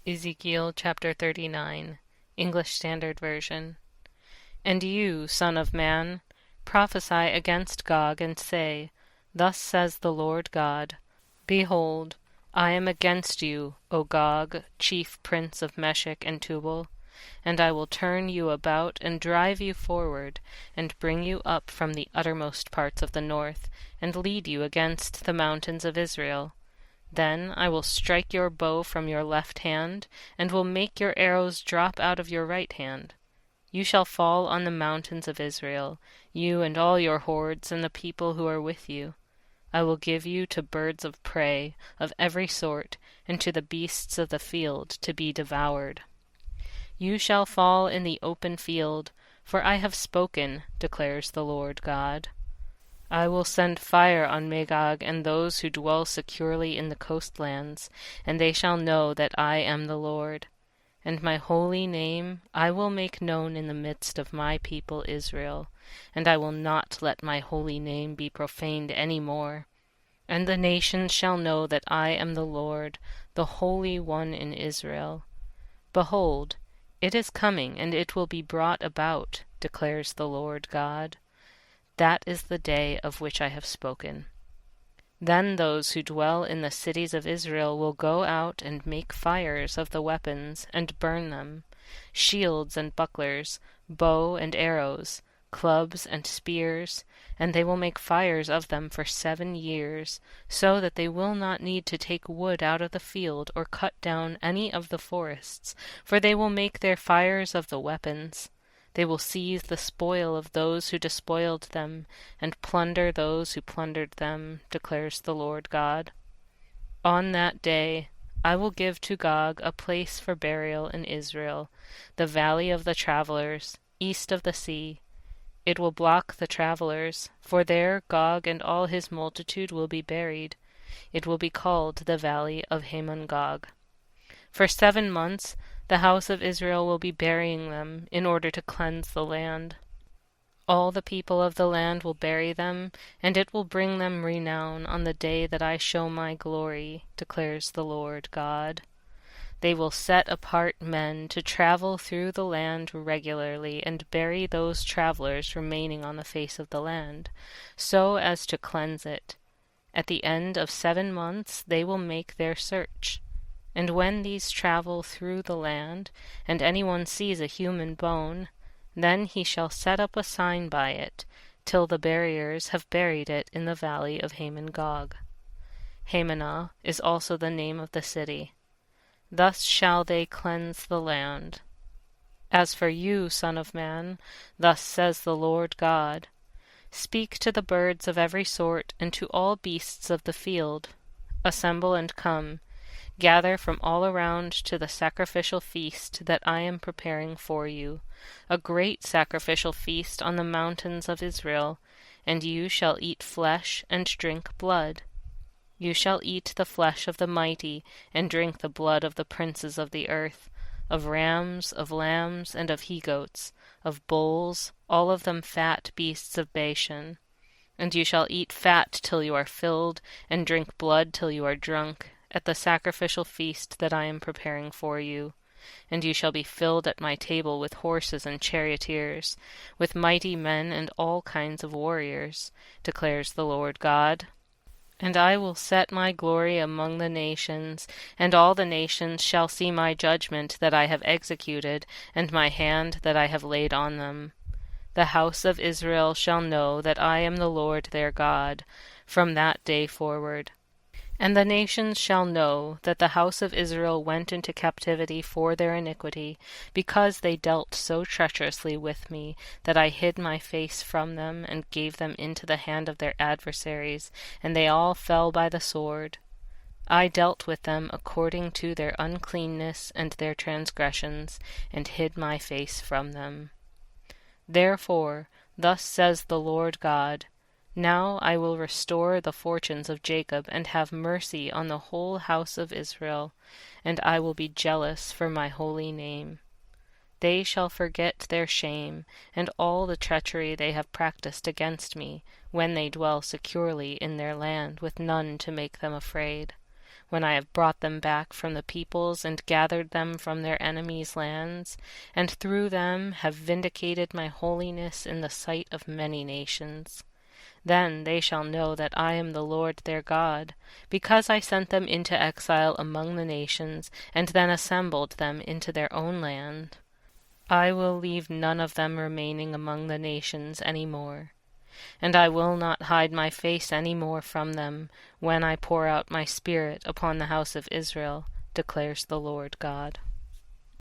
Ezekiel chapter 39, English Standard Version. And you, son of man, prophesy against Gog, and say, Thus says the Lord God, Behold, I am against you, O Gog, chief prince of Meshech and Tubal, and I will turn you about and drive you forward, and bring you up from the uttermost parts of the north, and lead you against the mountains of Israel. Then I will strike your bow from your left hand, and will make your arrows drop out of your right hand. You shall fall on the mountains of Israel, you and all your hordes and the people who are with you. I will give you to birds of prey of every sort, and to the beasts of the field to be devoured. You shall fall in the open field, for I have spoken, declares the Lord God. I will send fire on Magog and those who dwell securely in the coastlands, and they shall know that I am the Lord. And my holy name I will make known in the midst of my people Israel, and I will not let my holy name be profaned any more. And the nations shall know that I am the Lord, the Holy One in Israel. Behold, it is coming, and it will be brought about, declares the Lord God. That is the day of which I have spoken. Then those who dwell in the cities of Israel will go out and make fires of the weapons, and burn them, shields and bucklers, bow and arrows, clubs and spears, and they will make fires of them for 7 years, so that they will not need to take wood out of the field or cut down any of the forests, for they will make their fires of the weapons. They will seize the spoil of those who despoiled them, and plunder those who plundered them, declares the Lord God. On that day I will give to Gog a place for burial in Israel, the valley of the travelers, east of the sea. It will block the travelers, for there Gog and all his multitude will be buried. It will be called the Valley of Hamon-gog. For 7 months the house of Israel will be burying them in order to cleanse the land. All the people of the land will bury them, and it will bring them renown on the day that I show my glory, declares the Lord God. They will set apart men to travel through the land regularly and bury those travelers remaining on the face of the land, so as to cleanse it. At the end of 7 months they will make their search. And when these travel through the land, and anyone sees a human bone, then he shall set up a sign by it, till the buriers have buried it in the Valley of Hamon-gog. Hamonah is also the name of the city. Thus shall they cleanse the land. As for you, son of man, thus says the Lord God, Speak to the birds of every sort, and to all beasts of the field. Assemble and come. Gather from all around to the sacrificial feast that I am preparing for you, a great sacrificial feast on the mountains of Israel, and you shall eat flesh and drink blood. You shall eat the flesh of the mighty, and drink the blood of the princes of the earth, of rams, of lambs, and of he-goats, of bulls, all of them fat beasts of Bashan. And you shall eat fat till you are filled, and drink blood till you are drunk, at the sacrificial feast that I am preparing for you. And you shall be filled at my table with horses and charioteers, with mighty men and all kinds of warriors, declares the Lord God. And I will set my glory among the nations, and all the nations shall see my judgment that I have executed, and my hand that I have laid on them. The house of Israel shall know that I am the Lord their God, from that day forward. And the nations shall know that the house of Israel went into captivity for their iniquity, because they dealt so treacherously with me, that I hid my face from them, and gave them into the hand of their adversaries, and they all fell by the sword. I dealt with them according to their uncleanness and their transgressions, and hid my face from them. Therefore, thus says the Lord God, Now I will restore the fortunes of Jacob, and have mercy on the whole house of Israel, and I will be jealous for my holy name. They shall forget their shame, and all the treachery they have practiced against me, when they dwell securely in their land, with none to make them afraid. when I have brought them back from the peoples and gathered them from their enemies' lands, and through them have vindicated my holiness in the sight of many nations. Then they shall know that I am the Lord their God, because I sent them into exile among the nations, and then assembled them into their own land. I will leave none of them remaining among the nations any more. And I will not hide my face any more from them, when I pour out my Spirit upon the house of Israel, declares the Lord God.